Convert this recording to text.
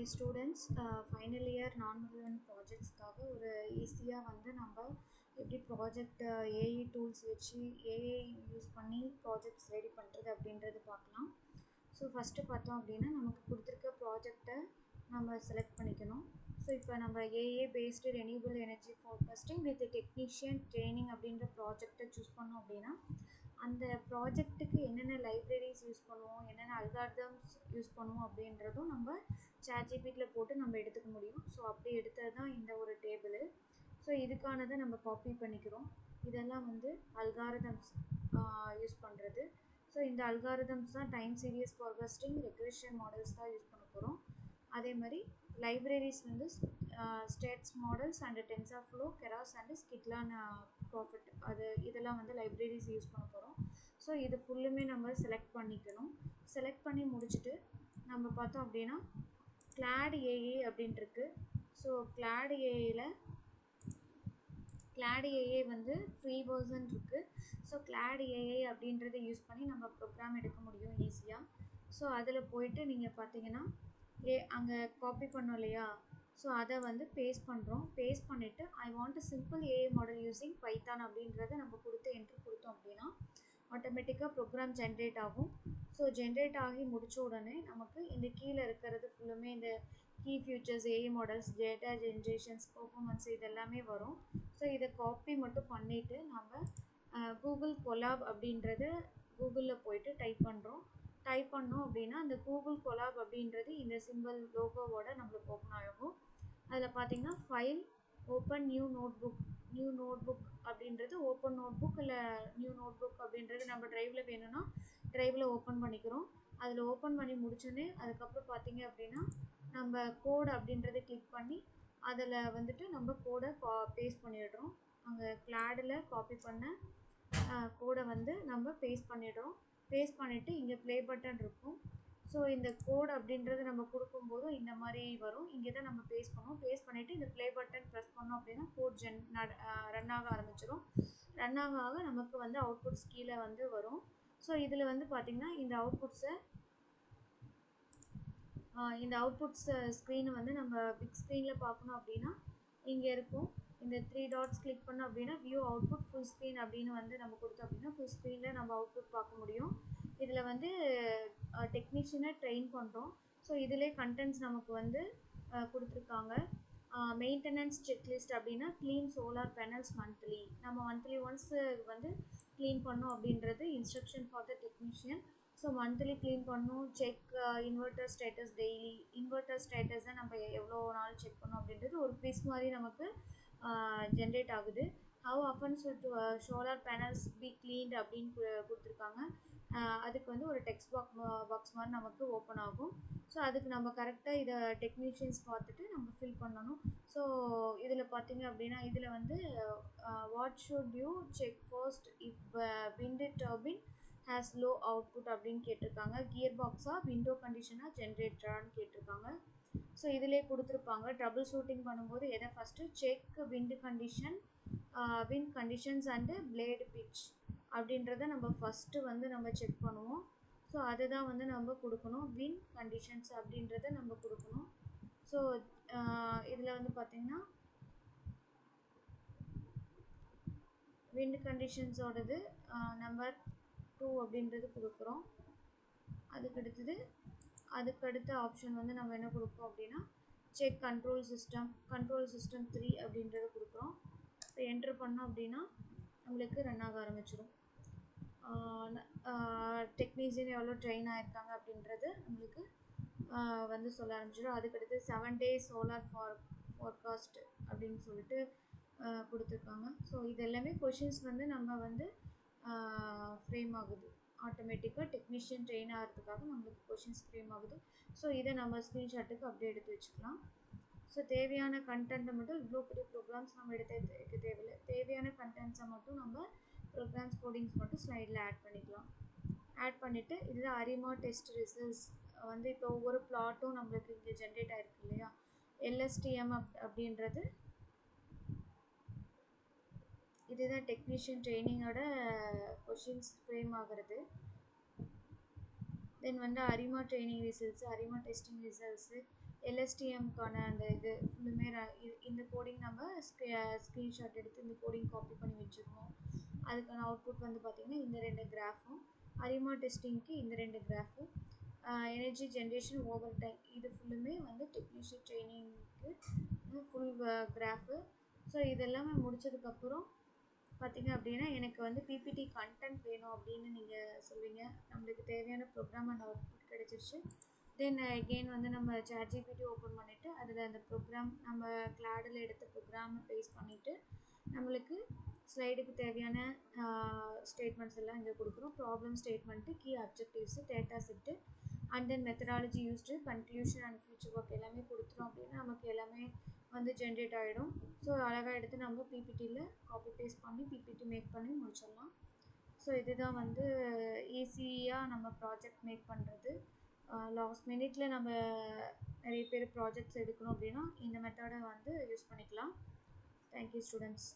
Dear students, final year non-relevant projectsக்காக ஒரு ஈஸியாக வந்து நம்ம எப்படி ப்ராஜெக்ட் ஏஐ டூல்ஸ் வச்சு ஏஐ யூஸ் பண்ணி ப்ராஜெக்ட்ஸ் ரெடி பண்ணுறது அப்படின்றது பார்க்கலாம். ஸோ ஃபஸ்ட்டு பார்த்தோம் அப்படின்னா நமக்கு கொடுத்துருக்க ப்ராஜெக்டை நம்ம செலக்ட் பண்ணிக்கணும். ஸோ இப்போ நம்ம AI based renewable energy forecasting with technician training அப்படின்ற ப்ராஜெக்டை சூஸ் பண்ணோம் அப்படின்னா அந்த ப்ராஜெக்ட்டுக்கு என்னென்ன லைப்ரரிஸ் யூஸ் பண்ணுவோம், என்னென்ன அல்காரிதம்ஸ் யூஸ் பண்ணுவோம் அப்படின்றதும் நம்ம ChatGPTல போட்டு நம்ம எடுத்துக்க முடியும். ஸோ அப்படி எடுத்தது தான் இந்த ஒரு டேபிள். ஸோ இதுக்கானதை நம்ம காப்பி பண்ணிக்கிறோம். இதெல்லாம் வந்து அல்காரிதம்ஸ் யூஸ் பண்ணுறது. ஸோ இந்த அல்காரிதம்ஸ் தான் time series forecasting regression models தான் யூஸ் பண்ண போகிறோம். அதே மாதிரி லைப்ரரிஸ் வந்து stats models and TensorFlow, Keras and scikit learn Prophet இதெல்லாம் வந்து லைப்ரரிஸ் யூஸ் பண்ண போகிறோம். ஸோ இது ஃபுல்லுமே நம்ம செலக்ட் பண்ணிக்கணும். செலக்ட் பண்ணி முடிச்சுட்டு நம்ம பார்த்தோம் அப்படின்னா கிளாட் ஏஐ அப்படின்ட்டுருக்கு. ஸோ கிளாட் ஏஐ வந்து ஃப்ரீ வெர்ஷன் இருக்குது. ஸோ கிளாட் ஏஐ அப்படின்றத யூஸ் பண்ணி நம்ம ப்ரோக்ராம் எடுக்க முடியும் ஈஸியாக. ஸோ அதில் போயிட்டு நீங்கள் பார்த்தீங்கன்னா அங்கே காப்பி பண்ணோம் இல்லையா, ஸோ அதை வந்து பேஸ்ட் பண்ணுறோம். பேஸ்ட் பண்ணிவிட்டு I want simple AI model using Python அப்படின்றத நம்ம கொடுத்து என்ட்ரு கொடுத்தோம் அப்படின்னா ஆட்டோமேட்டிக்காக ப்ரோக்ராம் ஜென்ரேட் ஆகும். ஸோ ஜென்ரேட் ஆகி முடித்த உடனே நமக்கு இந்த கீழே இருக்கிறது ஃபுல்லுமே இந்த key features, AI models, data generations, performance இதெல்லாமே வரும். ஸோ இதை காப்பி மட்டும் பண்ணிவிட்டு நம்ம கூகுள் கொலாப் அப்படின்றத கூகுளில் போயிட்டு டைப் பண்ணோம் அப்படின்னா அந்த கூகுள் கொலாப் அப்படின்றது இந்த சிம்பிள் லோகோவோட நம்மளுக்கு ஓப்பன் ஆகும். அதில் பார்த்தீங்கன்னா ஃபைல் ஓப்பன் நியூ நோட்புக் அப்படின்றது ஓப்பன் நோட்புக் இல்லை நியூ நோட்புக் அப்படின்றது நம்ம ட்ரைவில் வேணும்னா ட்ரைவில் ஓப்பன் பண்ணிக்கிறோம். அதில் ஓப்பன் பண்ணி முடிச்சோன்னே அதுக்கப்புறம் பார்த்தீங்க அப்படின்னா நம்ம கோட் அப்படின்றத கிளிக் பண்ணி அதில் வந்துட்டு நம்ம கோடை பேஸ்ட் பண்ணிடுறோம். அங்கே கிளாடில் காப்பி பண்ண கோடை வந்து நம்ம பேஸ்ட் பண்ணிடுறோம். பேஸ்ட் பண்ணிவிட்டு இங்கே ப்ளே பட்டன் இருக்கும். ஸோ இந்த கோட் அப்படின்றது நம்ம கொடுக்கும்போது இந்த மாதிரி வரும். இங்கே தான் நம்ம பேஸ்ட் பண்ணுவோம். பேஸ்ட் பண்ணிவிட்டு இந்த ப்ளே பட்டன் ப்ரெஸ் பண்ணோம் அப்படின்னா கோட் ரன் ஆக ஆரம்பிச்சிடும். ரன் ஆக நமக்கு வந்து அவுட்புட்ஸ் கீழே வந்து வரும். ஸோ இதில் வந்து பார்த்திங்கன்னா இந்த அவுட்புட்ஸ் ஸ்க்ரீனை வந்து நம்ம பிக் ஸ்க்ரீனில் பார்க்கணும் அப்படின்னா இங்கே இருக்கும். இந்த 3 டாட்ஸ் கிளிக் பண்ணோம் அப்படின்னா வியூ அவுட்புட் ஃபுல் ஸ்க்ரீன் அப்படின்னு வந்து நம்ம கொடுத்தோம் அப்படின்னா ஃபுல் ஸ்க்ரீனில் நம்ம அவுட்புட் பார்க்க முடியும். இதில் வந்து டெக்னீஷியனை ட்ரெயின் பண்ணுறோம். ஸோ இதிலே கண்டென்ட்ஸ் நமக்கு வந்து கொடுத்துருக்காங்க. மெயின்டெனன்ஸ் செக்லிஸ்ட் அப்படின்னா க்ளீன் சோலார் பேனல்ஸ் மந்த்லி, நம்ம மந்த்லி ஒன்ஸ் வந்து க்ளீன் பண்ணோம் அப்படின்றது instruction for the technician. So monthly clean பண்ணணும். Check inverter status daily, inverter ஸ்டேட்டஸை நம்ம எவ்வளோ நாள் செக் பண்ணோம் அப்படின்றது ஒரு குவிஸ் மாதிரி நமக்கு ஜென்ரேட் ஆகுது. How often should solar panels be cleaned அப்படின்னு கொடுத்துருக்காங்க. அதுக்கு வந்து ஒரு டெக்ஸ்ட் பாக்ஸ் மாதிரி நமக்கு ஓப்பன் ஆகும். ஸோ அதுக்கு நம்ம கரெக்டாக இதை டெக்னீஷியன்ஸ் பார்த்துட்டு நம்ம ஃபில் பண்ணணும். ஸோ இதில் பார்த்தீங்க அப்படின்னா இதில் வந்து what should you check first if wind turbine has low output அப்படின்னு கேட்டிருக்காங்க. கியர் பாக்ஸாக, விண்டோ கண்டிஷனாக, ஜென்ரேட்டரான்னு கேட்டிருக்காங்க. ஸோ இதிலே கொடுத்துருப்பாங்க. ட்ரபிள் ஷூட்டிங் பண்ணும்போது எதை first check wind conditions and blade pitch அப்படின்றத நம்ம ஃபஸ்ட்டு வந்து நம்ம செக் பண்ணுவோம். ஸோ அதை தான் வந்து நம்ம கொடுக்கணும். விண்ட் கண்டிஷன்ஸ் அப்படின்றத நம்ம கொடுக்கணும். ஸோ இதில் வந்து பார்த்திங்கன்னா விண்ட் கண்டிஷன்ஸோடது நம்பர் 2 அப்படின்றது கொடுக்குறோம். அதுக்கடுத்த ஆப்ஷன் வந்து நம்ம என்ன கொடுப்போம் அப்படின்னா செக் கண்ட்ரோல் சிஸ்டம் 3 அப்படின்றத கொடுக்குறோம். இப்போ என்ட்ரு பண்ணோம் அப்படின்னா நம்மளுக்கு ரன் ஆக ஆரம்பிச்சிடும். டெக்னீஷியன் எவ்வளோ ட்ரெயின் ஆகிருக்காங்க அப்படின்றது நம்மளுக்கு வந்து சொல்ல ஆரம்பிச்சிடும். அதுக்கடுத்து 7 days சோலார் ஃபார்காஸ்ட் அப்படின்னு சொல்லிட்டு கொடுத்துருக்காங்க. ஸோ இது எல்லாமே கொஷின்ஸ் வந்து நம்ம வந்து ஃப்ரேம் ஆகுது. ஆட்டோமேட்டிக்காக டெக்னீஷியன் ட்ரெயின் ஆகிறதுக்காக நம்மளுக்கு கொஷின்ஸ் ஃப்ரேம் ஆகுது. ஸோ இதை நம்ம ஸ்க்ரீன்ஷாட்டுக்கு அப்படியே எடுத்து வச்சுக்கலாம். ஸோ தேவையான கண்டென்ட்டை மட்டும் இவ்வளோ பெரிய ப்ரோக்ராம்ஸ் நம்ம எடுக்க தேவையில்லை. தேவையான கண்டென்ட்ஸை மட்டும் நம்ம ப்ரோக்ராம்ஸ் கோடிங்ஸ் மட்டும் ஸ்லைடில் ஆட் பண்ணிக்கலாம். ஆட் பண்ணிவிட்டு இதுதான் அரிமா டெஸ்ட் ரிசல்ட்ஸ் வந்து இப்போ ஒவ்வொரு ப்ளாட்டும் நம்மளுக்கு இங்கே ஜென்ரேட் ஆகிருக்கு இல்லையா. எல்எஸ்டிஎம் அப்படின்றது இதுதான் டெக்னீஷியன் ட்ரைனிங்கோட கொஷின்ஸ் ஃப்ரேம் ஆகிறது. தென் வந்து அரிமா ட்ரைனிங் ரிசல்ட்ஸு, அரிமா டெஸ்டிங் ரிசல்ட்ஸு, எல்எஸ்டிஎம்க்கான அந்த இது ஃபுல்லுமே இந்த கோடிங் நம்ம ஸ்க்ரீன்ஷாட் எடுத்து இந்த கோடிங் காப்பி பண்ணி வச்சுருக்கோம். அதுக்கான அவுட்புட் வந்து பார்த்திங்கன்னா இந்த 2 கிராஃபும், அரிமா டெஸ்டிங்க்கு இந்த 2 கிராஃபும், எனர்ஜி ஜென்ரேஷன் ஓவர் டைம் இது ஃபுல்லுமே வந்து டெக்னீஷியன் ட்ரைனிங்க்கு ஃபுல் கிராஃபு. ஸோ இதெல்லாமே முடிச்சதுக்கப்புறம் பார்த்தீங்க அப்படின்னா எனக்கு வந்து பிபிடி கண்டென்ட் வேணும் அப்படின்னு நீங்கள் சொல்வீங்க. நம்மளுக்கு தேவையான ப்ரோக்ராம் அண்ட் அவுட்புட் கிடச்சிருச்சு. தென் எகெயின் வந்து நம்ம சாட்ஜிபிடி ஓப்பன் பண்ணிவிட்டு அதில் அந்த ப்ரோக்ராம் நம்ம கிளாடில் எடுத்த ப்ரோக்ராமை பேஸ்ட் பண்ணிவிட்டு நம்மளுக்கு ஸ்லைடுக்கு தேவையான ஸ்டேட்மெண்ட்ஸ் எல்லாம் இங்கே கொடுக்குறோம். Problem statement, key objectives, data set and then methodology used, conclusion and future work எல்லாமே கொடுத்துரும் அப்படின்னா நமக்கு எல்லாமே வந்து ஜென்ரேட் ஆகிடும். ஸோ அழகாக எடுத்து நம்ம பிபிடியில் காப்பி பேஸ்ட் பண்ணி பிபிடி மேக் பண்ணி முடிச்சிடலாம். ஸோ இதுதான் வந்து ஈஸியாக நம்ம ப்ராஜெக்ட் மேக் பண்ணுறது. லாஸ்ட் மினிட்ல நம்ம நிறைய பேர் ப்ராஜெக்ட்ஸ் எடுக்கணும் அப்படின்னா இந்த மெத்தடை வந்து யூஸ் பண்ணிக்கலாம். Thank you students.